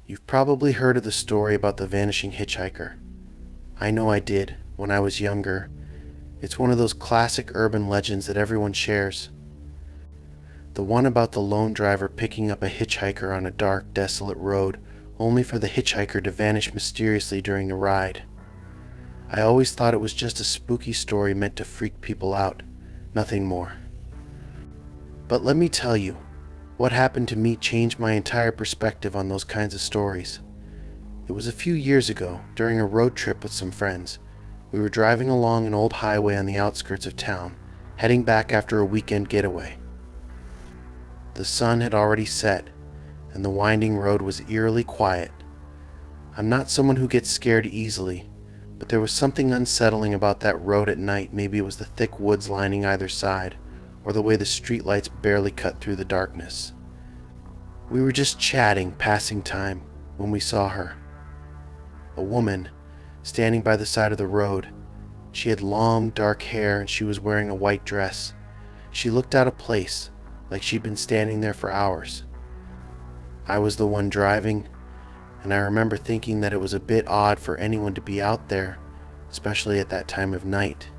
You've probably heard of the story about the vanishing hitchhiker. I know I did when I was younger. It's one of those classic urban legends that everyone shares. The one about the lone driver picking up a hitchhiker on a dark, desolate road, only for the hitchhiker to vanish mysteriously during the ride. I always thought it was just a spooky story meant to freak people out, nothing more. But let me tell you, what happened to me changed my entire perspective on those kinds of stories. It was a few years ago, during a road trip with some friends. We were driving along an old highway on the outskirts of town, heading back after a weekend getaway. The sun had already set, and the winding road was eerily quiet. I'm not someone who gets scared easily, but there was something unsettling about that road at night. Maybe it was the thick woods lining either side, or the way the streetlights barely cut through the darkness. We were just chatting, passing time, when we saw her. A woman, standing by the side of the road. She had long, dark hair and she was wearing a white dress. She looked out of place, like she'd been standing there for hours. I was the one driving, and I remember thinking that it was a bit odd for anyone to be out there, especially at that time of night.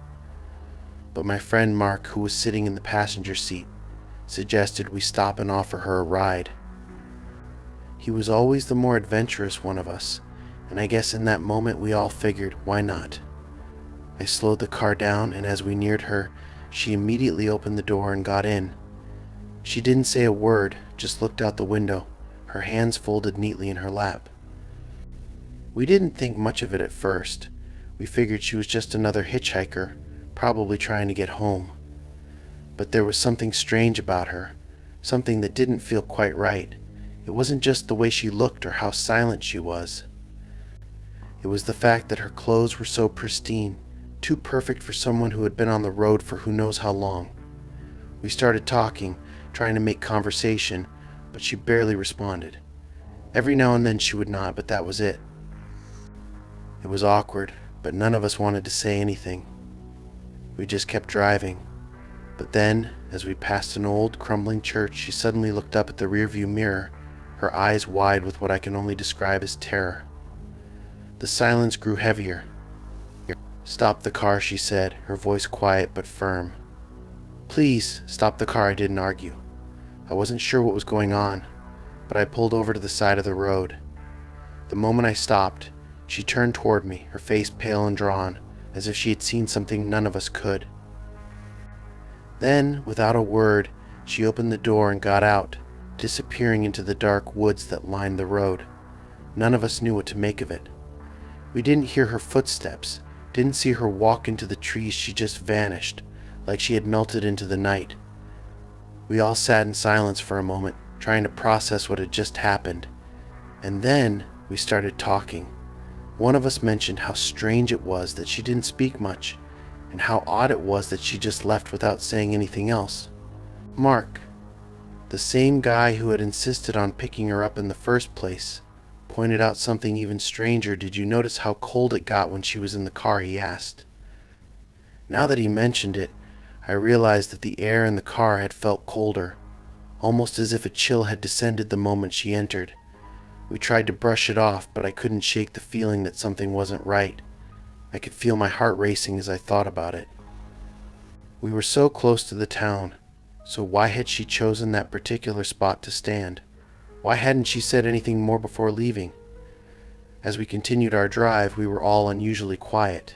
But my friend Mark, who was sitting in the passenger seat, suggested we stop and offer her a ride. He was always the more adventurous one of us, and I guess in that moment we all figured, why not? I slowed the car down, and as we neared her, she immediately opened the door and got in. She didn't say a word, just looked out the window, her hands folded neatly in her lap. We didn't think much of it at first. We figured she was just another hitchhiker, probably trying to get home. But there was something strange about her, something that didn't feel quite right. It wasn't just the way she looked or how silent she was. It was the fact that her clothes were so pristine, too perfect for someone who had been on the road for who knows how long. We started talking, trying to make conversation, but she barely responded. Every now and then she would nod, but that was it. It was awkward, but none of us wanted to say anything. We just kept driving. But then, as we passed an old, crumbling church, she suddenly looked up at the rearview mirror, her eyes wide with what I can only describe as terror. The silence grew heavier. "Stop the car," she said, her voice quiet but firm. "Please, stop the car," I didn't argue. I wasn't sure what was going on, but I pulled over to the side of the road. The moment I stopped, she turned toward me, her face pale and drawn, as if she had seen something none of us could. Then, without a word, she opened the door and got out, disappearing into the dark woods that lined the road. None of us knew what to make of it. We didn't hear her footsteps, didn't see her walk into the trees. She just vanished, like she had melted into the night. We all sat in silence for a moment, trying to process what had just happened. And then we started talking. One of us mentioned how strange it was that she didn't speak much, and how odd it was that she just left without saying anything else. Mark, the same guy who had insisted on picking her up in the first place, pointed out something even stranger. "Did you notice how cold it got when she was in the car?" he asked. Now that he mentioned it, I realized that the air in the car had felt colder, almost as if a chill had descended the moment she entered. We tried to brush it off, but I couldn't shake the feeling that something wasn't right. I could feel my heart racing as I thought about it. We were so close to the town, so why had she chosen that particular spot to stand? Why hadn't she said anything more before leaving? As we continued our drive, we were all unusually quiet,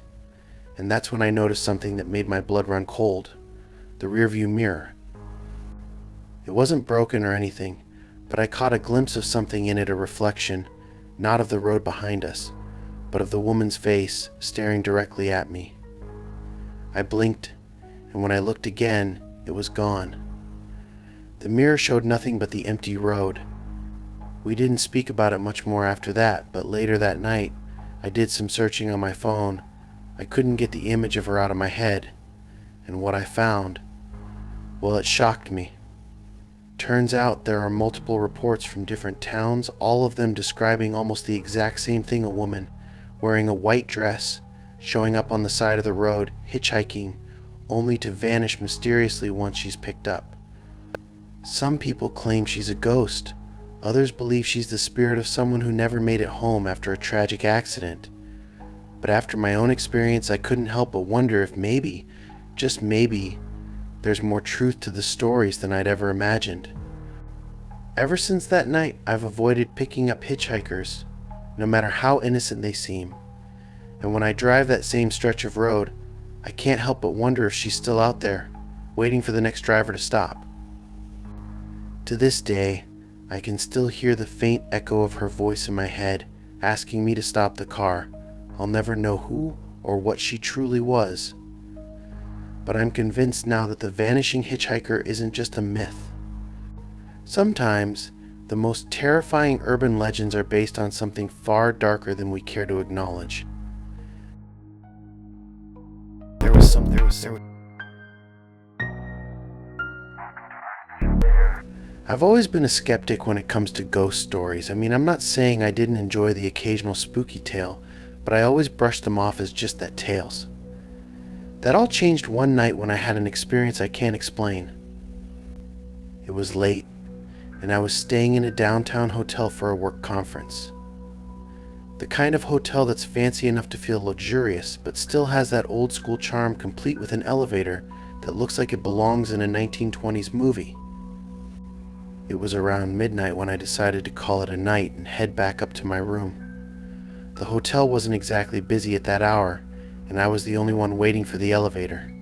and that's when I noticed something that made my blood run cold. The rearview mirror. It wasn't broken or anything, but I caught a glimpse of something in it, a reflection, not of the road behind us, but of the woman's face staring directly at me. I blinked, and when I looked again, it was gone. The mirror showed nothing but the empty road. We didn't speak about it much more after that, but later that night, I did some searching on my phone. I couldn't get the image of her out of my head, and what I found, well, it shocked me. Turns out there are multiple reports from different towns, all of them describing almost the exact same thing: a woman wearing a white dress, showing up on the side of the road, hitchhiking, only to vanish mysteriously once she's picked up. Some people claim she's a ghost. Others believe she's the spirit of someone who never made it home after a tragic accident. But after my own experience, I couldn't help but wonder if maybe, just maybe, there's more truth to the stories than I'd ever imagined. Ever since that night, I've avoided picking up hitchhikers, no matter how innocent they seem. And when I drive that same stretch of road, I can't help but wonder if she's still out there, waiting for the next driver to stop. To this day, I can still hear the faint echo of her voice in my head, asking me to stop the car. I'll never know who or what she truly was. But I'm convinced now that the vanishing hitchhiker isn't just a myth. Sometimes, the most terrifying urban legends are based on something far darker than we care to acknowledge. I've always been a skeptic when it comes to ghost stories. I mean, I'm not saying I didn't enjoy the occasional spooky tale, but I always brushed them off as just that tales. That all changed one night when I had an experience I can't explain. It was late, and I was staying in a downtown hotel for a work conference. The kind of hotel that's fancy enough to feel luxurious, but still has that old school charm, complete with an elevator that looks like it belongs in a 1920s movie. It was around midnight when I decided to call it a night and head back up to my room. The hotel wasn't exactly busy at that hour, and I was the only one waiting for the elevator.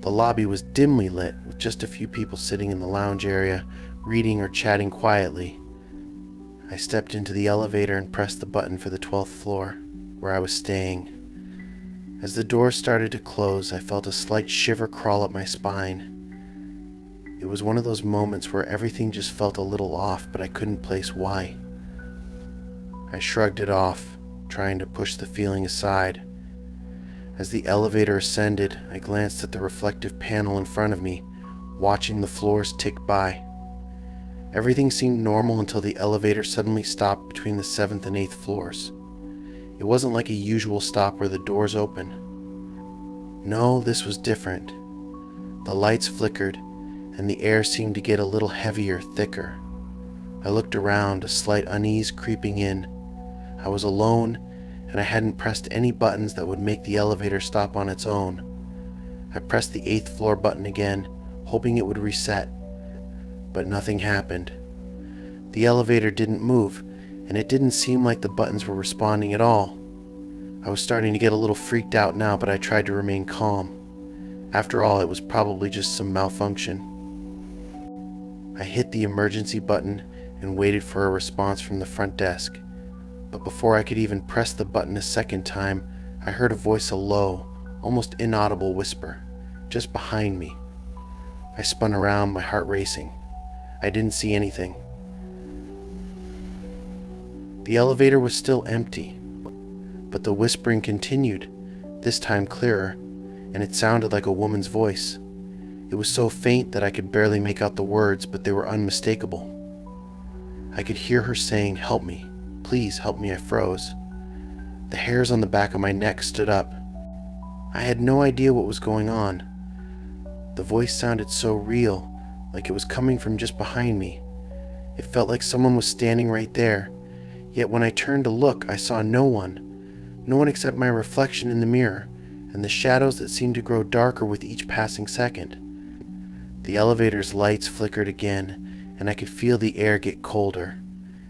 The lobby was dimly lit, with just a few people sitting in the lounge area, reading or chatting quietly. I stepped into the elevator and pressed the button for the 12th floor, where I was staying. As the door started to close, I felt a slight shiver crawl up my spine. It was one of those moments where everything just felt a little off, but I couldn't place why. I shrugged it off, trying to push the feeling aside. As the elevator ascended, I glanced at the reflective panel in front of me, watching the floors tick by. Everything seemed normal until the elevator suddenly stopped between the 7th and 8th floors. It wasn't like a usual stop where the doors open. No, this was different. The lights flickered, and the air seemed to get a little heavier, thicker. I looked around, a slight unease creeping in. I was alone, and I hadn't pressed any buttons that would make the elevator stop on its own. I pressed the 8th floor button again, hoping it would reset, but nothing happened. The elevator didn't move, and it didn't seem like the buttons were responding at all. I was starting to get a little freaked out now, but I tried to remain calm. After all, it was probably just some malfunction. I hit the emergency button and waited for a response from the front desk. But before I could even press the button a second time, I heard a voice, a low, almost inaudible whisper, just behind me. I spun around, my heart racing. I didn't see anything. The elevator was still empty, but the whispering continued, this time clearer, and it sounded like a woman's voice. It was so faint that I could barely make out the words, but they were unmistakable. I could hear her saying, "Help me. Please help me." I froze. The hairs on the back of my neck stood up. I had no idea what was going on. The voice sounded so real, like it was coming from just behind me. It felt like someone was standing right there, yet when I turned to look, I saw no one. No one except my reflection in the mirror, and the shadows that seemed to grow darker with each passing second. The elevator's lights flickered again, and I could feel the air get colder.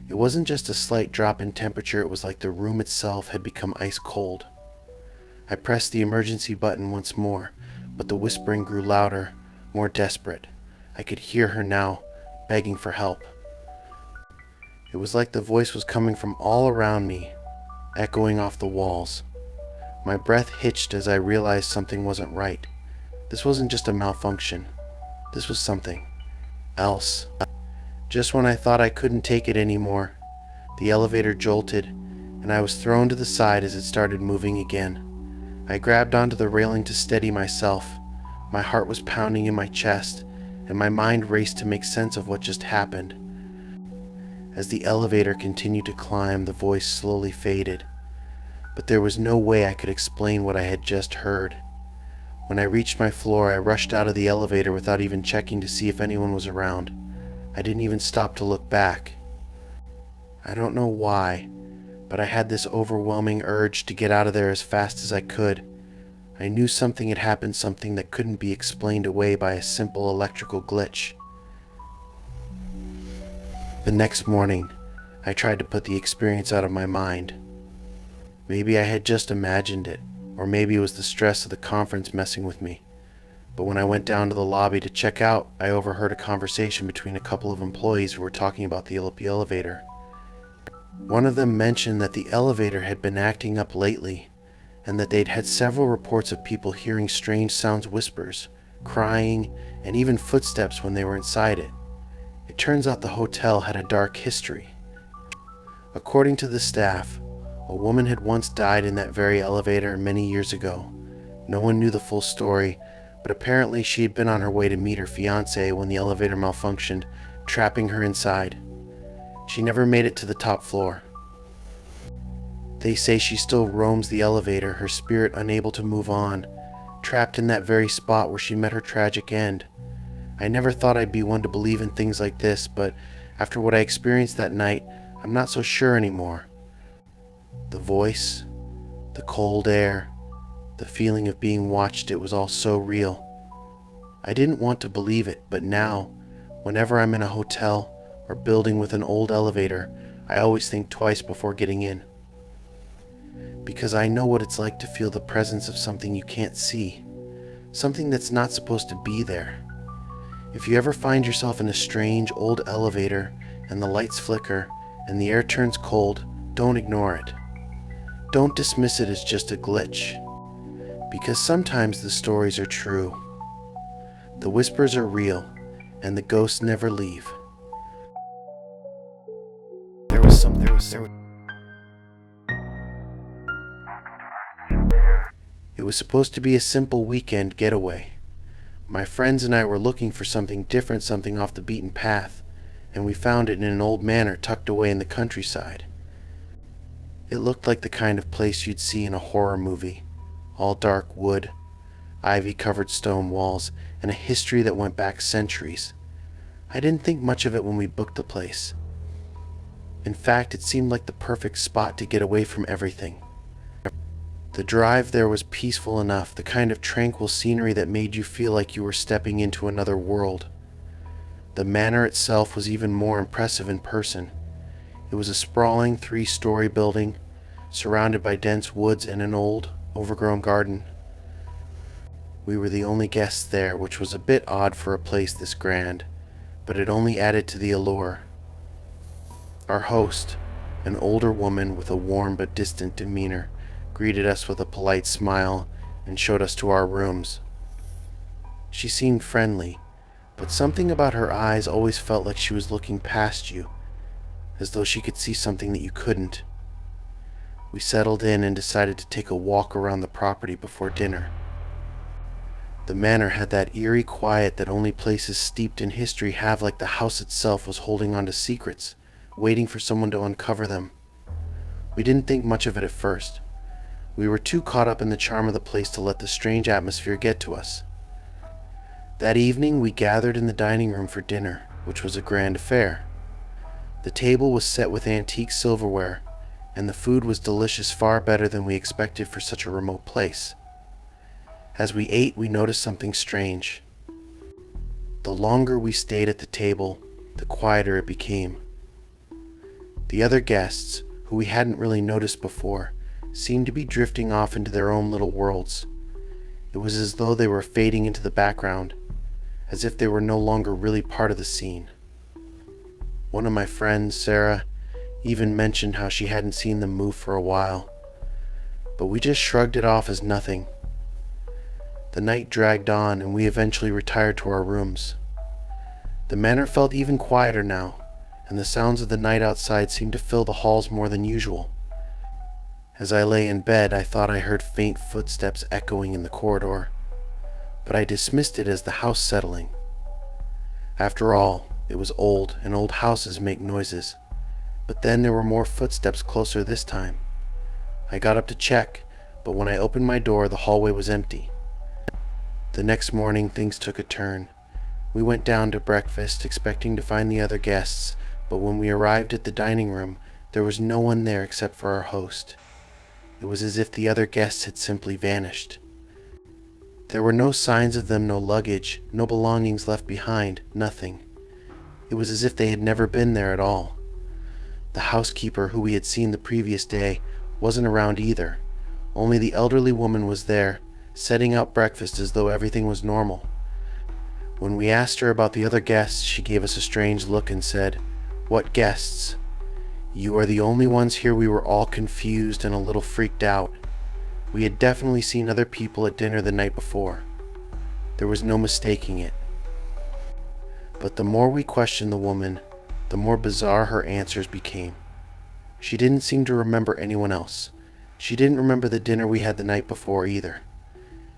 It wasn't just a slight drop in temperature, it was like the room itself had become ice cold. I pressed the emergency button once more, but the whispering grew louder, more desperate. I could hear her now, begging for help. It was like the voice was coming from all around me, echoing off the walls. My breath hitched as I realized something wasn't right. This wasn't just a malfunction. This was something else. Just when I thought I couldn't take it anymore, the elevator jolted, and I was thrown to the side as it started moving again. I grabbed onto the railing to steady myself. My heart was pounding in my chest, and my mind raced to make sense of what just happened. As the elevator continued to climb, the voice slowly faded, but there was no way I could explain what I had just heard. When I reached my floor, I rushed out of the elevator without even checking to see if anyone was around. I didn't even stop to look back. I don't know why, but I had this overwhelming urge to get out of there as fast as I could. I knew something had happened, something that couldn't be explained away by a simple electrical glitch. The next morning, I tried to put the experience out of my mind. Maybe I had just imagined it, or maybe it was the stress of the conference messing with me. But when I went down to the lobby to check out, I overheard a conversation between a couple of employees who were talking about the elevator. One of them mentioned that the elevator had been acting up lately, and that they'd had several reports of people hearing strange sounds, whispers, crying, and even footsteps when they were inside it. It turns out the hotel had a dark history. According to the staff, a woman had once died in that very elevator many years ago. No one knew the full story, but apparently she had been on her way to meet her fiancé when the elevator malfunctioned, trapping her inside. She never made it to the top floor. They say she still roams the elevator, her spirit unable to move on, trapped in that very spot where she met her tragic end. I never thought I'd be one to believe in things like this, but after what I experienced that night, I'm not so sure anymore. The voice, the cold air, the feeling of being watched, it was all so real. I didn't want to believe it, but now, whenever I'm in a hotel or building with an old elevator, I always think twice before getting in. Because I know what it's like to feel the presence of something you can't see, something that's not supposed to be there. If you ever find yourself in a strange old elevator and the lights flicker and the air turns cold, don't ignore it. Don't dismiss it as just a glitch, because sometimes the stories are true. The whispers are real, and the ghosts never leave. It was supposed to be a simple weekend getaway. My friends and I were looking for something different, something off the beaten path, and we found it in an old manor tucked away in the countryside. It looked like the kind of place you'd see in a horror movie. All dark wood, ivy-covered stone walls, and a history that went back centuries. I didn't think much of it when we booked the place. In fact, it seemed like the perfect spot to get away from everything. The drive there was peaceful enough, the kind of tranquil scenery that made you feel like you were stepping into another world. The manor itself was even more impressive in person. It was a sprawling 3-story building, surrounded by dense woods and an old, overgrown garden. We were the only guests there, which was a bit odd for a place this grand, but it only added to the allure. Our host, an older woman with a warm but distant demeanor, greeted us with a polite smile and showed us to our rooms. She seemed friendly, but something about her eyes always felt like she was looking past you, as though she could see something that you couldn't. We settled in and decided to take a walk around the property before dinner. The manor had that eerie quiet that only places steeped in history have, like the house itself was holding on to secrets, waiting for someone to uncover them. We didn't think much of it at first. We were too caught up in the charm of the place to let the strange atmosphere get to us. That evening we gathered in the dining room for dinner, which was a grand affair. The table was set with antique silverware, and the food was delicious, far better than we expected for such a remote place. As we ate, we noticed something strange. The longer we stayed at the table, the quieter it became. The other guests, who we hadn't really noticed before, seemed to be drifting off into their own little worlds. It was as though they were fading into the background, as if they were no longer really part of the scene. One of my friends, Sarah, even mentioned how she hadn't seen them move for a while, but we just shrugged it off as nothing. The night dragged on, and we eventually retired to our rooms. The manor felt even quieter now, and the sounds of the night outside seemed to fill the halls more than usual. As I lay in bed, I thought I heard faint footsteps echoing in the corridor, but I dismissed it as the house settling. After all, it was old, and old houses make noises. But then there were more footsteps closer this time. I got up to check, but when I opened my door, the hallway was empty. The next morning, things took a turn. We went down to breakfast, expecting to find the other guests, but when we arrived at the dining room, there was no one there except for our host. It was as if the other guests had simply vanished. There were no signs of them, no luggage, no belongings left behind, nothing. It was as if they had never been there at all. The housekeeper, who we had seen the previous day, wasn't around either. Only the elderly woman was there, setting out breakfast as though everything was normal. When we asked her about the other guests, she gave us a strange look and said, "What guests? You are the only ones here." We were all confused and a little freaked out. We had definitely seen other people at dinner the night before. There was no mistaking it. But the more we questioned the woman, the more bizarre her answers became. She didn't seem to remember anyone else. She didn't remember the dinner we had the night before either.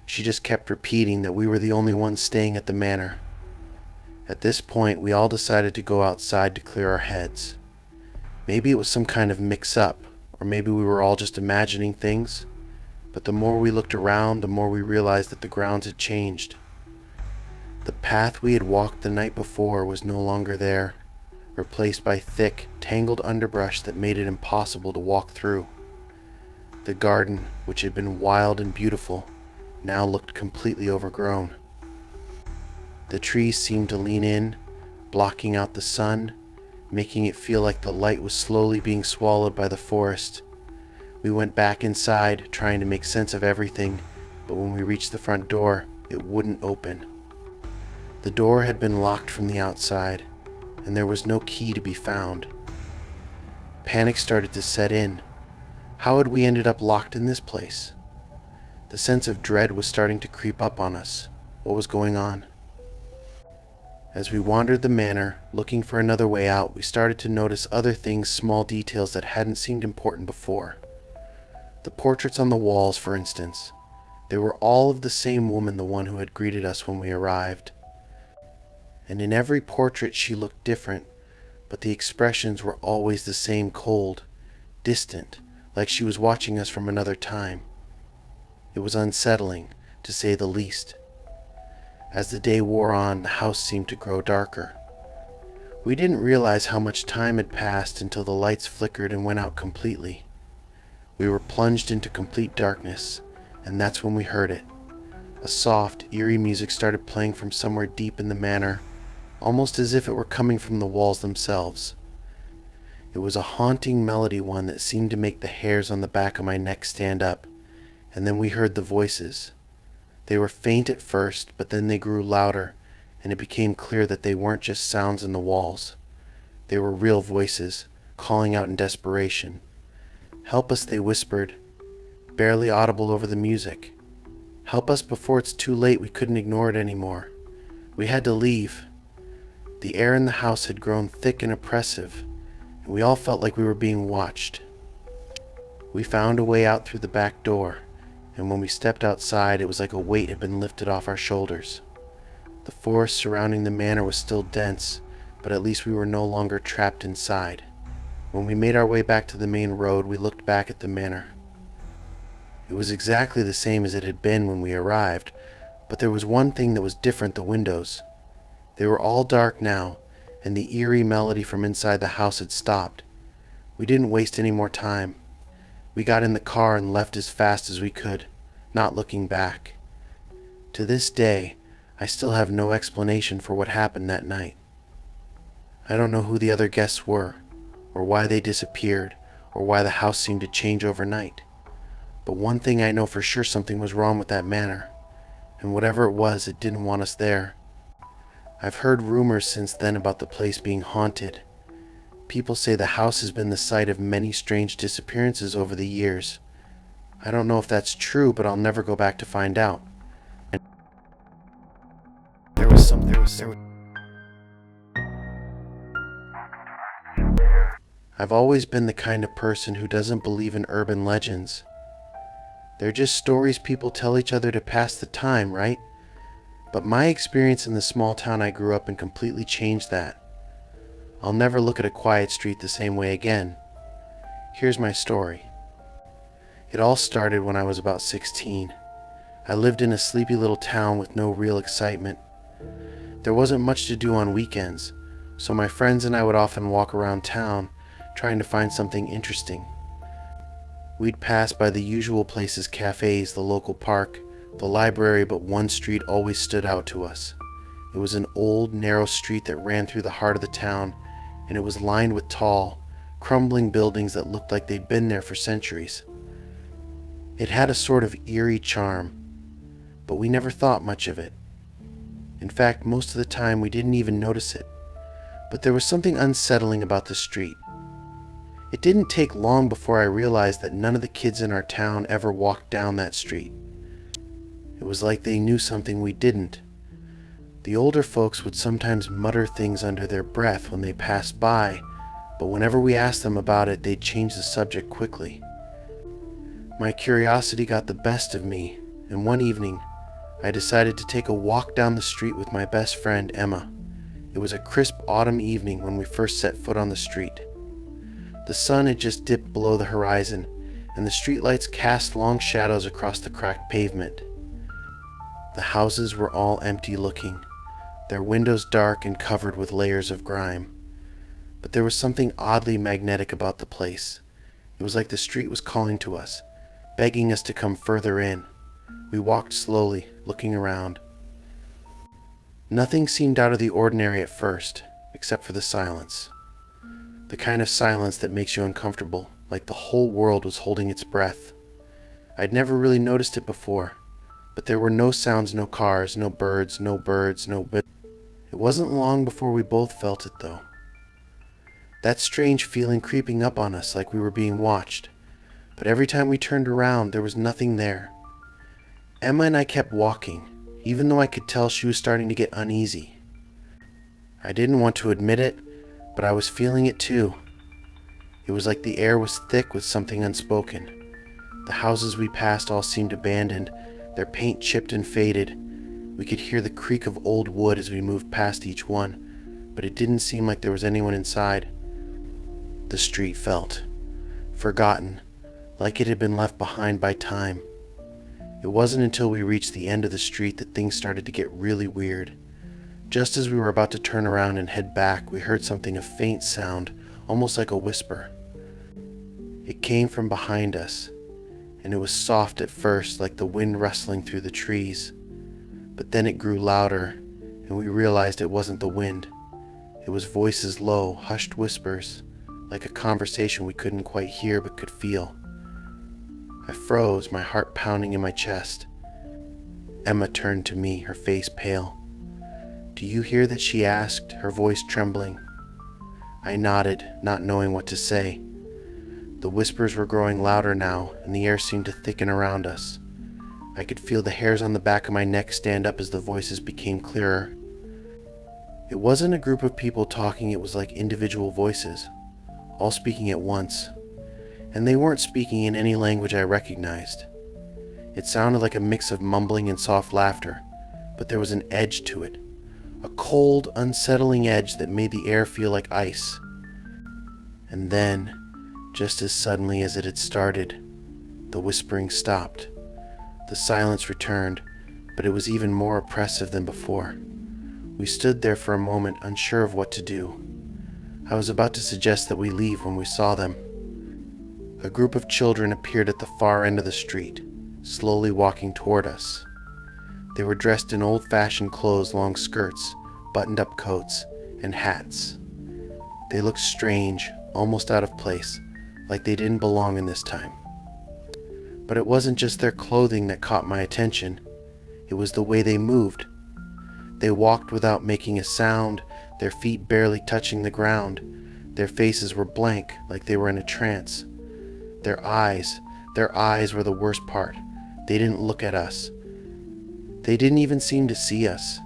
She just kept repeating that we were the only ones staying at the manor. At this point, we all decided to go outside to clear our heads. Maybe it was some kind of mix-up, or maybe we were all just imagining things. But the more we looked around, the more we realized that the grounds had changed. The path we had walked the night before was no longer there, replaced by thick, tangled underbrush that made it impossible to walk through. The garden, which had been wild and beautiful, now looked completely overgrown. The trees seemed to lean in, blocking out the sun, making it feel like the light was slowly being swallowed by the forest. We went back inside, trying to make sense of everything, but when we reached the front door, it wouldn't open. The door had been locked from the outside, and there was no key to be found. Panic started to set in. How had we ended up locked in this place? The sense of dread was starting to creep up on us. What was going on? As we wandered the manor, looking for another way out, we started to notice other things, small details that hadn't seemed important before. The portraits on the walls, for instance. They were all of the same woman, the one who had greeted us when we arrived. And in every portrait she looked different, but the expressions were always the same, cold, distant, like she was watching us from another time. It was unsettling, to say the least. As the day wore on, the house seemed to grow darker. We didn't realize how much time had passed until the lights flickered and went out completely. We were plunged into complete darkness, and that's when we heard it. A soft, eerie music started playing from somewhere deep in the manor, almost as if it were coming from the walls themselves. It was a haunting melody, one that seemed to make the hairs on the back of my neck stand up. And then we heard the voices. They were faint at first, but then they grew louder, and it became clear that they weren't just sounds in the walls. They were real voices, calling out in desperation. "Help us," they whispered, barely audible over the music. "Help us before it's too late." We couldn't ignore it anymore. We had to leave. The air in the house had grown thick and oppressive, and we all felt like we were being watched. We found a way out through the back door, and when we stepped outside, it was like a weight had been lifted off our shoulders. The forest surrounding the manor was still dense, but at least we were no longer trapped inside. When we made our way back to the main road, we looked back at the manor. It was exactly the same as it had been when we arrived, but there was one thing that was different: the windows. They were all dark now, and the eerie melody from inside the house had stopped. We didn't waste any more time. We got in the car and left as fast as we could, not looking back. To this day, I still have no explanation for what happened that night. I don't know who the other guests were, or why they disappeared, or why the house seemed to change overnight. But one thing I know for sure: something was wrong with that manor, and whatever it was, it didn't want us there. I've heard rumors since then about the place being haunted. People say the house has been the site of many strange disappearances over the years. I don't know if that's true, but I'll never go back to find out. And there was I've always been the kind of person who doesn't believe in urban legends. They're just stories people tell each other to pass the time, right? But my experience in the small town I grew up in completely changed that. I'll never look at a quiet street the same way again. Here's my story. It all started when I was about 16. I lived in a sleepy little town with no real excitement. There wasn't much to do on weekends, so my friends and I would often walk around town trying to find something interesting. We'd pass by the usual places, cafes, the local park, the library, but one street always stood out to us. It was an old, narrow street that ran through the heart of the town, and it was lined with tall, crumbling buildings that looked like they'd been there for centuries. It had a sort of eerie charm, but we never thought much of it. In fact, most of the time we didn't even notice it. But there was something unsettling about the street. It didn't take long before I realized that none of the kids in our town ever walked down that street. It was like they knew something we didn't. The older folks would sometimes mutter things under their breath when they passed by, but whenever we asked them about it, they'd change the subject quickly. My curiosity got the best of me, and one evening, I decided to take a walk down the street with my best friend, Emma. It was a crisp autumn evening when we first set foot on the street. The sun had just dipped below the horizon, and the streetlights cast long shadows across the cracked pavement. The houses were all empty looking, their windows dark and covered with layers of grime. But there was something oddly magnetic about the place. It was like the street was calling to us, begging us to come further in. We walked slowly, looking around. Nothing seemed out of the ordinary at first, except for the silence. The kind of silence that makes you uncomfortable, like the whole world was holding its breath. I'd never really noticed it before, but there were no sounds, no cars, no birds, no It wasn't long before we both felt it, though. That strange feeling creeping up on us like we were being watched, but every time we turned around, there was nothing there. Emma and I kept walking, even though I could tell she was starting to get uneasy. I didn't want to admit it, but I was feeling it too. It was like the air was thick with something unspoken. The houses we passed all seemed abandoned, their paint chipped and faded. We could hear the creak of old wood as we moved past each one, but it didn't seem like there was anyone inside. The street felt forgotten, like it had been left behind by time. It wasn't until we reached the end of the street that things started to get really weird. Just as we were about to turn around and head back, we heard something, a faint sound, almost like a whisper. It came from behind us, and it was soft at first, like the wind rustling through the trees. But then it grew louder, and we realized it wasn't the wind. It was voices, low, hushed whispers, like a conversation we couldn't quite hear but could feel. I froze, my heart pounding in my chest. Emma turned to me, her face pale. "Do you hear that?" she asked, her voice trembling. I nodded, not knowing what to say. The whispers were growing louder now, and the air seemed to thicken around us. I could feel the hairs on the back of my neck stand up as the voices became clearer. It wasn't a group of people talking, it was like individual voices, all speaking at once. And they weren't speaking in any language I recognized. It sounded like a mix of mumbling and soft laughter, but there was an edge to it. A cold, unsettling edge that made the air feel like ice. And then, just as suddenly as it had started, the whispering stopped. The silence returned, but it was even more oppressive than before. We stood there for a moment, unsure of what to do. I was about to suggest that we leave when we saw them. A group of children appeared at the far end of the street, slowly walking toward us. They were dressed in old-fashioned clothes, long skirts, buttoned-up coats, and hats. They looked strange, almost out of place, like they didn't belong in this time. But it wasn't just their clothing that caught my attention. It was the way they moved. They walked without making a sound, their feet barely touching the ground. Their faces were blank, like they were in a trance. Their eyes were the worst part. They didn't look at us. They didn't even seem to see us.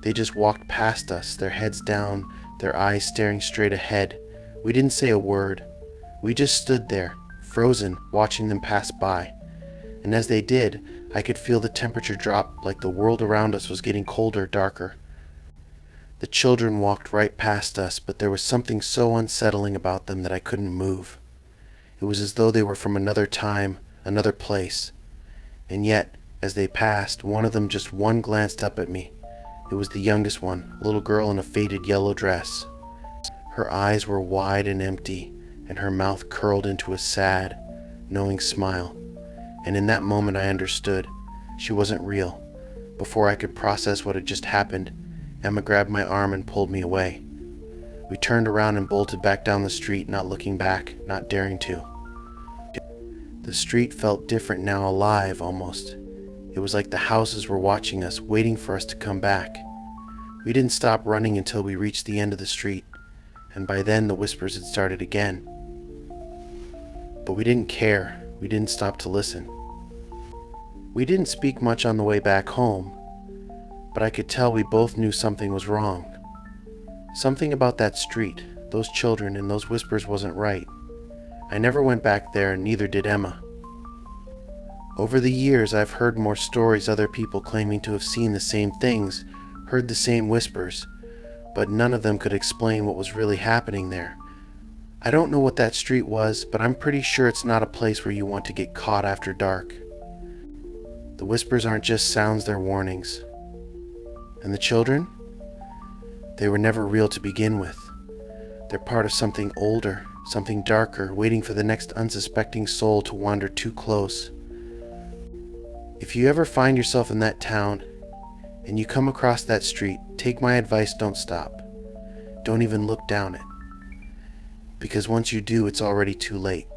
They just walked past us, their heads down, their eyes staring straight ahead. We didn't say a word. We just stood there, frozen, watching them pass by. And as they did, I could feel the temperature drop, like the world around us was getting colder, darker. The children walked right past us, but there was something so unsettling about them that I couldn't move. It was as though they were from another time, another place. And yet, As they passed, one of them just one glanced up at me. It was the youngest one, a little girl in a faded yellow dress. Her eyes were wide and empty, and her mouth curled into a sad, knowing smile. And in that moment I understood. She wasn't real. Before I could process what had just happened, Emma grabbed my arm and pulled me away. We turned around and bolted back down the street, not looking back, not daring to. The street felt different now, alive almost. It was like the houses were watching us, waiting for us to come back. We didn't stop running until we reached the end of the street, and by then the whispers had started again. But we didn't care. We didn't stop to listen. We didn't speak much on the way back home, but I could tell we both knew something was wrong. Something about that street, those children, and those whispers wasn't right. I never went back there, and neither did Emma. Over the years, I've heard more stories, other people claiming to have seen the same things, heard the same whispers, but none of them could explain what was really happening there. I don't know what that street was, but I'm pretty sure it's not a place where you want to get caught after dark. The whispers aren't just sounds, they're warnings. And the children? They were never real to begin with. They're part of something older, something darker, waiting for the next unsuspecting soul to wander too close. If you ever find yourself in that town, and you come across that street, take my advice, don't stop. Don't even look down it. Because once you do, it's already too late.